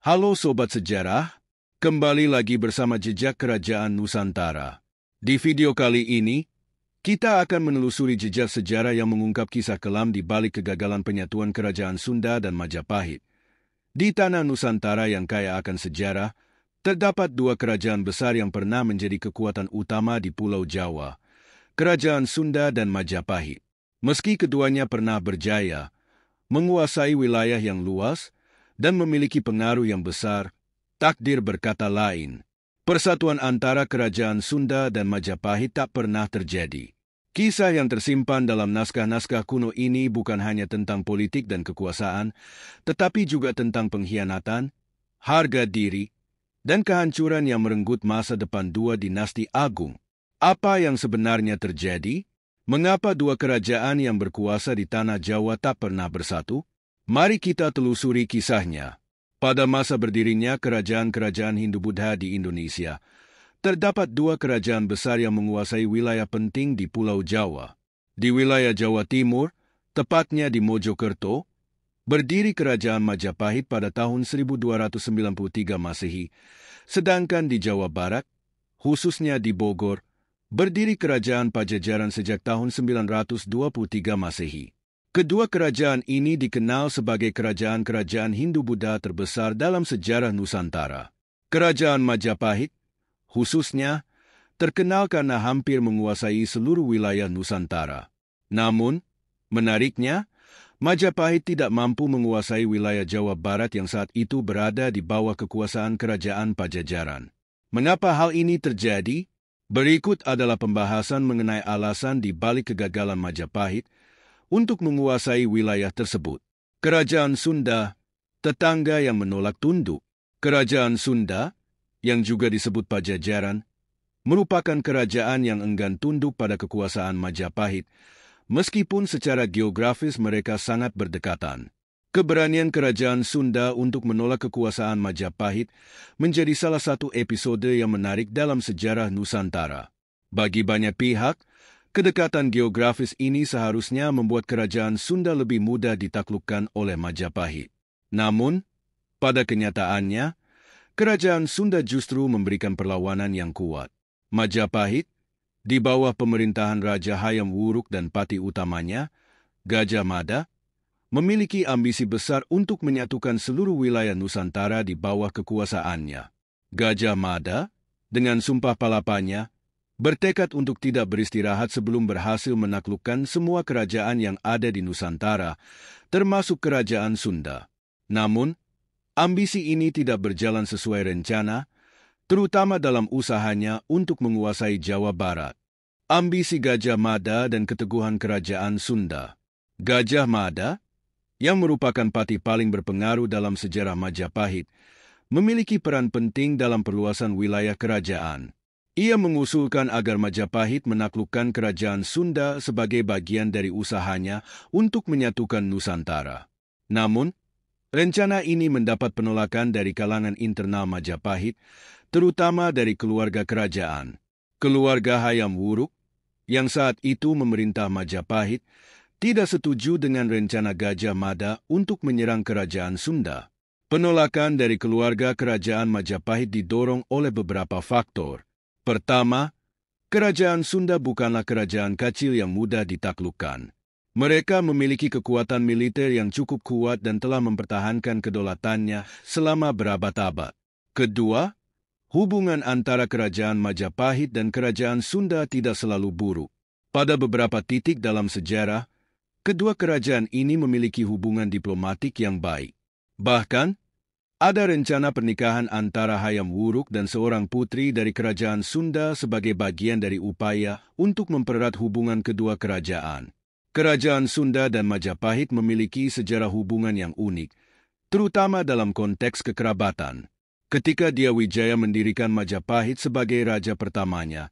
Halo Sobat Sejarah, kembali lagi bersama Jejak Kerajaan Nusantara. Di video kali ini, kita akan menelusuri jejak sejarah yang mengungkap kisah kelam di balik kegagalan penyatuan Kerajaan Sunda dan Majapahit. Di tanah Nusantara yang kaya akan sejarah, terdapat dua kerajaan besar yang pernah menjadi kekuatan utama di Pulau Jawa, Kerajaan Sunda dan Majapahit. Meski keduanya pernah berjaya, menguasai wilayah yang luas, dan memiliki pengaruh yang besar, takdir berkata lain. Persatuan antara Kerajaan Sunda dan Majapahit tak pernah terjadi. Kisah yang tersimpan dalam naskah-naskah kuno ini bukan hanya tentang politik dan kekuasaan, tetapi juga tentang pengkhianatan, harga diri, dan kehancuran yang merenggut masa depan dua dinasti agung. Apa yang sebenarnya terjadi? Mengapa dua kerajaan yang berkuasa di tanah Jawa tak pernah bersatu? Mari kita telusuri kisahnya. Pada masa berdirinya kerajaan-kerajaan Hindu-Buddha di Indonesia, terdapat dua kerajaan besar yang menguasai wilayah penting di Pulau Jawa. Di wilayah Jawa Timur, tepatnya di Mojokerto, berdiri Kerajaan Majapahit pada tahun 1293 Masehi, sedangkan di Jawa Barat, khususnya di Bogor, berdiri Kerajaan Pajajaran sejak tahun 923 Masehi. Kedua kerajaan ini dikenal sebagai kerajaan-kerajaan Hindu-Buddha terbesar dalam sejarah Nusantara. Kerajaan Majapahit, khususnya, terkenal karena hampir menguasai seluruh wilayah Nusantara. Namun, menariknya, Majapahit tidak mampu menguasai wilayah Jawa Barat yang saat itu berada di bawah kekuasaan Kerajaan Pajajaran. Mengapa hal ini terjadi? Berikut adalah pembahasan mengenai alasan di balik kegagalan Majapahit untuk menguasai wilayah tersebut. Kerajaan Sunda, tetangga yang menolak tunduk. Kerajaan Sunda, yang juga disebut Pajajaran, merupakan kerajaan yang enggan tunduk pada kekuasaan Majapahit, meskipun secara geografis mereka sangat berdekatan. Keberanian Kerajaan Sunda untuk menolak kekuasaan Majapahit menjadi salah satu episode yang menarik dalam sejarah Nusantara. Bagi banyak pihak, kedekatan geografis ini seharusnya membuat Kerajaan Sunda lebih mudah ditaklukkan oleh Majapahit. Namun, pada kenyataannya, Kerajaan Sunda justru memberikan perlawanan yang kuat. Majapahit, di bawah pemerintahan Raja Hayam Wuruk dan pati utamanya, Gajah Mada, memiliki ambisi besar untuk menyatukan seluruh wilayah Nusantara di bawah kekuasaannya. Gajah Mada, dengan sumpah palapanya, bertekad untuk tidak beristirahat sebelum berhasil menaklukkan semua kerajaan yang ada di Nusantara, termasuk Kerajaan Sunda. Namun, ambisi ini tidak berjalan sesuai rencana, terutama dalam usahanya untuk menguasai Jawa Barat. Ambisi Gajah Mada dan keteguhan Kerajaan Sunda. Gajah Mada, yang merupakan pati paling berpengaruh dalam sejarah Majapahit, memiliki peran penting dalam perluasan wilayah kerajaan. Ia mengusulkan agar Majapahit menaklukkan Kerajaan Sunda sebagai bagian dari usahanya untuk menyatukan Nusantara. Namun, rencana ini mendapat penolakan dari kalangan internal Majapahit, terutama dari keluarga kerajaan. Keluarga Hayam Wuruk, yang saat itu memerintah Majapahit, tidak setuju dengan rencana Gajah Mada untuk menyerang Kerajaan Sunda. Penolakan dari keluarga kerajaan Majapahit didorong oleh beberapa faktor. Pertama, Kerajaan Sunda bukanlah kerajaan kecil yang mudah ditaklukkan. Mereka memiliki kekuatan militer yang cukup kuat dan telah mempertahankan kedaulatannya selama berabad-abad. Kedua, hubungan antara Kerajaan Majapahit dan Kerajaan Sunda tidak selalu buruk. Pada beberapa titik dalam sejarah, kedua kerajaan ini memiliki hubungan diplomatik yang baik. Bahkan, ada rencana pernikahan antara Hayam Wuruk dan seorang putri dari Kerajaan Sunda sebagai bagian dari upaya untuk mempererat hubungan kedua kerajaan. Kerajaan Sunda dan Majapahit memiliki sejarah hubungan yang unik, terutama dalam konteks kekerabatan. Ketika Diyawijaya mendirikan Majapahit sebagai raja pertamanya,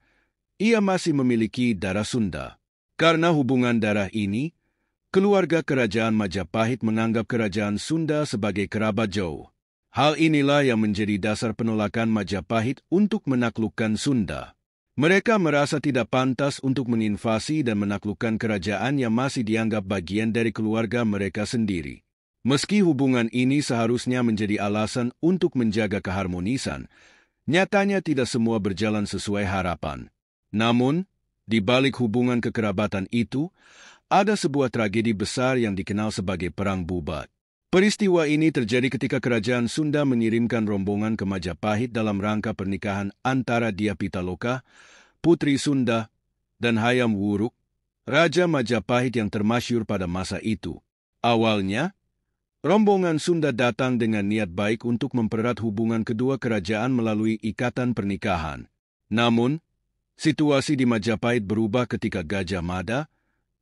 ia masih memiliki darah Sunda. Karena hubungan darah ini, keluarga kerajaan Majapahit menganggap Kerajaan Sunda sebagai kerabat jauh. Hal inilah yang menjadi dasar penolakan Majapahit untuk menaklukkan Sunda. Mereka merasa tidak pantas untuk menginvasi dan menaklukkan kerajaan yang masih dianggap bagian dari keluarga mereka sendiri. Meski hubungan ini seharusnya menjadi alasan untuk menjaga keharmonisan, nyatanya tidak semua berjalan sesuai harapan. Namun, di balik hubungan kekerabatan itu, ada sebuah tragedi besar yang dikenal sebagai Perang Bubat. Peristiwa ini terjadi ketika Kerajaan Sunda mengirimkan rombongan ke Majapahit dalam rangka pernikahan antara Dyah Pitaloka, Putri Sunda, dan Hayam Wuruk, Raja Majapahit yang termasyhur pada masa itu. Awalnya, rombongan Sunda datang dengan niat baik untuk mempererat hubungan kedua kerajaan melalui ikatan pernikahan. Namun, situasi di Majapahit berubah ketika Gajah Mada,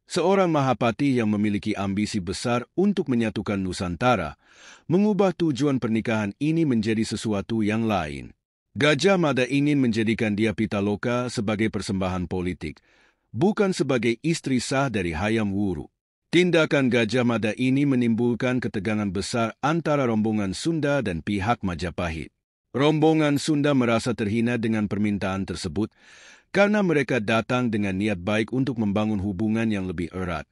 seorang Mahapati yang memiliki ambisi besar untuk menyatukan Nusantara, mengubah tujuan pernikahan ini menjadi sesuatu yang lain. Gajah Mada ingin menjadikan Dyah Pitaloka sebagai persembahan politik, bukan sebagai istri sah dari Hayam Wuruk. Tindakan Gajah Mada ini menimbulkan ketegangan besar antara rombongan Sunda dan pihak Majapahit. Rombongan Sunda merasa terhina dengan permintaan tersebut karena mereka datang dengan niat baik untuk membangun hubungan yang lebih erat,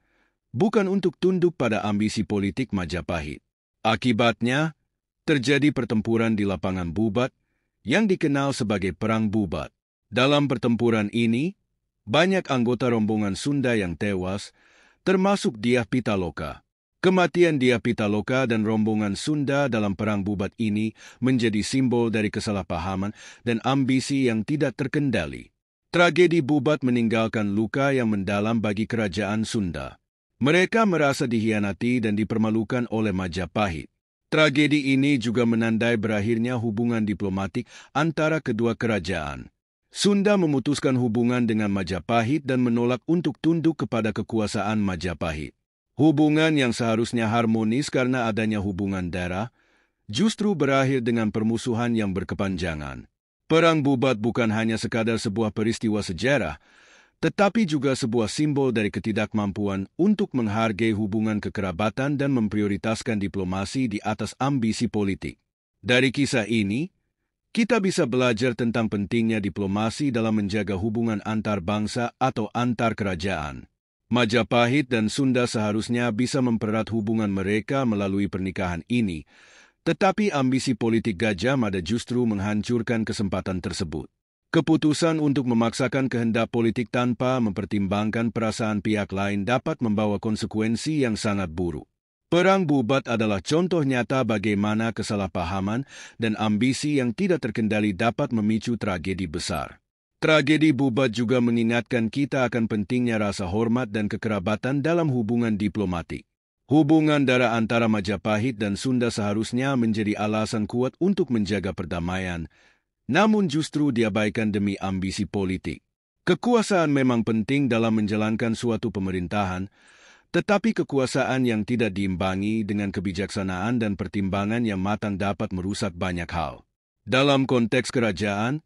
bukan untuk tunduk pada ambisi politik Majapahit. Akibatnya, terjadi pertempuran di lapangan Bubat yang dikenal sebagai Perang Bubat. Dalam pertempuran ini, banyak anggota rombongan Sunda yang tewas, termasuk Dyah Pitaloka. Kematian Dyah Pitaloka dan rombongan Sunda dalam Perang Bubat ini menjadi simbol dari kesalahpahaman dan ambisi yang tidak terkendali. Tragedi Bubat meninggalkan luka yang mendalam bagi kerajaan Sunda. Mereka merasa dikhianati dan dipermalukan oleh Majapahit. Tragedi ini juga menandai berakhirnya hubungan diplomatik antara kedua kerajaan. Sunda memutuskan hubungan dengan Majapahit dan menolak untuk tunduk kepada kekuasaan Majapahit. Hubungan yang seharusnya harmonis karena adanya hubungan darah, justru berakhir dengan permusuhan yang berkepanjangan. Perang Bubat bukan hanya sekadar sebuah peristiwa sejarah, tetapi juga sebuah simbol dari ketidakmampuan untuk menghargai hubungan kekerabatan dan memprioritaskan diplomasi di atas ambisi politik. Dari kisah ini, kita bisa belajar tentang pentingnya diplomasi dalam menjaga hubungan antar bangsa atau antar kerajaan. Majapahit dan Sunda seharusnya bisa mempererat hubungan mereka melalui pernikahan ini, tetapi ambisi politik Gajah Mada justru menghancurkan kesempatan tersebut. Keputusan untuk memaksakan kehendak politik tanpa mempertimbangkan perasaan pihak lain dapat membawa konsekuensi yang sangat buruk. Perang Bubat adalah contoh nyata bagaimana kesalahpahaman dan ambisi yang tidak terkendali dapat memicu tragedi besar. Tragedi Bubat juga mengingatkan kita akan pentingnya rasa hormat dan kekerabatan dalam hubungan diplomatik. Hubungan darah antara Majapahit dan Sunda seharusnya menjadi alasan kuat untuk menjaga perdamaian, namun justru diabaikan demi ambisi politik. Kekuasaan memang penting dalam menjalankan suatu pemerintahan, tetapi kekuasaan yang tidak diimbangi dengan kebijaksanaan dan pertimbangan yang matang dapat merusak banyak hal. Dalam konteks kerajaan,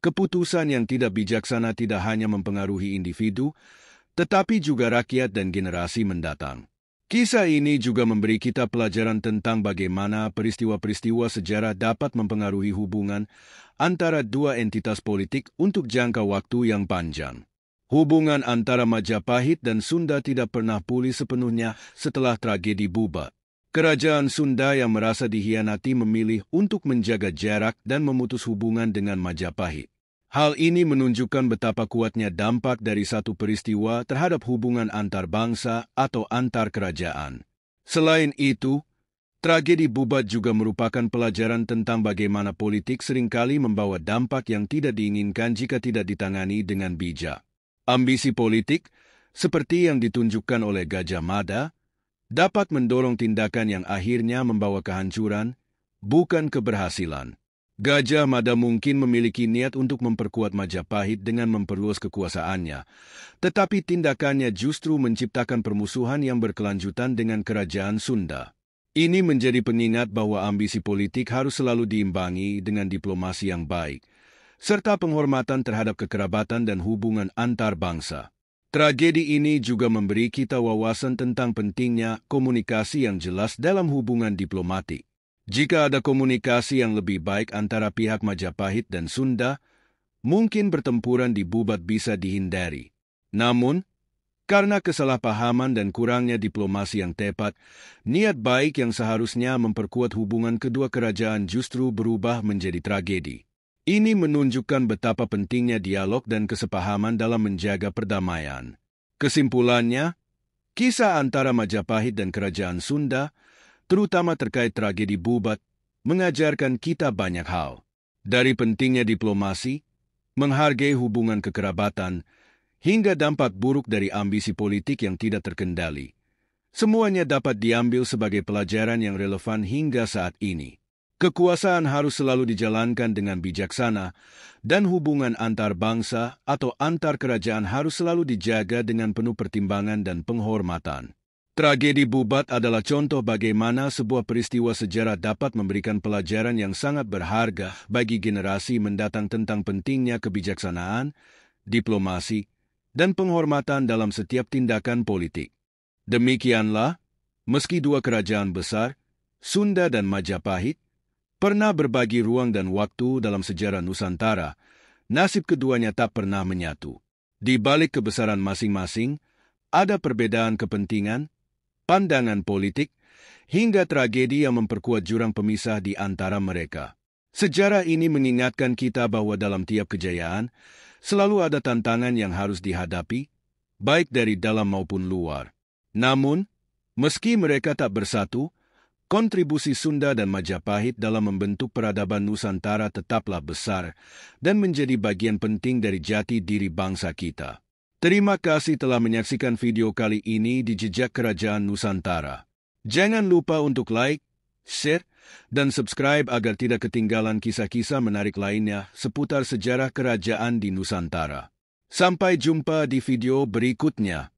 keputusan yang tidak bijaksana tidak hanya mempengaruhi individu, tetapi juga rakyat dan generasi mendatang. Kisah ini juga memberi kita pelajaran tentang bagaimana peristiwa-peristiwa sejarah dapat mempengaruhi hubungan antara dua entitas politik untuk jangka waktu yang panjang. Hubungan antara Majapahit dan Sunda tidak pernah pulih sepenuhnya setelah tragedi Bubat. Kerajaan Sunda yang merasa dikhianati memilih untuk menjaga jarak dan memutus hubungan dengan Majapahit. Hal ini menunjukkan betapa kuatnya dampak dari satu peristiwa terhadap hubungan antar bangsa atau antar kerajaan. Selain itu, tragedi Bubat juga merupakan pelajaran tentang bagaimana politik seringkali membawa dampak yang tidak diinginkan jika tidak ditangani dengan bijak. Ambisi politik, seperti yang ditunjukkan oleh Gajah Mada, dapat mendorong tindakan yang akhirnya membawa kehancuran, bukan keberhasilan. Gajah Mada mungkin memiliki niat untuk memperkuat Majapahit dengan memperluas kekuasaannya, tetapi tindakannya justru menciptakan permusuhan yang berkelanjutan dengan kerajaan Sunda. Ini menjadi pengingat bahwa ambisi politik harus selalu diimbangi dengan diplomasi yang baik, serta penghormatan terhadap kekerabatan dan hubungan antar bangsa. Tragedi ini juga memberi kita wawasan tentang pentingnya komunikasi yang jelas dalam hubungan diplomatik. Jika ada komunikasi yang lebih baik antara pihak Majapahit dan Sunda, mungkin pertempuran di Bubat bisa dihindari. Namun, Karena kesalahpahaman dan kurangnya diplomasi yang tepat, niat baik yang seharusnya memperkuat hubungan kedua kerajaan justru berubah menjadi tragedi. Ini menunjukkan betapa pentingnya dialog dan kesepahaman dalam menjaga perdamaian. Kesimpulannya, kisah antara Majapahit dan Kerajaan Sunda, terutama terkait tragedi Bubat, mengajarkan kita banyak hal. Dari pentingnya diplomasi, menghargai hubungan kekerabatan, hingga dampak buruk dari ambisi politik yang tidak terkendali. Semuanya dapat diambil sebagai pelajaran yang relevan hingga saat ini. Kekuasaan harus selalu dijalankan dengan bijaksana, dan hubungan antar bangsa atau antar kerajaan harus selalu dijaga dengan penuh pertimbangan dan penghormatan. Tragedi Bubat adalah contoh bagaimana sebuah peristiwa sejarah dapat memberikan pelajaran yang sangat berharga bagi generasi mendatang tentang pentingnya kebijaksanaan, diplomasi, dan penghormatan dalam setiap tindakan politik. Demikianlah, meski dua kerajaan besar, Sunda dan Majapahit, pernah berbagi ruang dan waktu dalam sejarah Nusantara, nasib keduanya tak pernah menyatu. Di balik kebesaran masing-masing, ada perbedaan kepentingan, pandangan politik, hingga tragedi yang memperkuat jurang pemisah di antara mereka. Sejarah ini mengingatkan kita bahwa dalam tiap kejayaan, selalu ada tantangan yang harus dihadapi, baik dari dalam maupun luar. Namun, meski mereka tak bersatu, kontribusi Sunda dan Majapahit dalam membentuk peradaban Nusantara tetaplah besar dan menjadi bagian penting dari jati diri bangsa kita. Terima kasih telah menyaksikan video kali ini di Jejak Kerajaan Nusantara. Jangan lupa untuk like, share, dan subscribe agar tidak ketinggalan kisah-kisah menarik lainnya seputar sejarah kerajaan di Nusantara. Sampai jumpa di video berikutnya.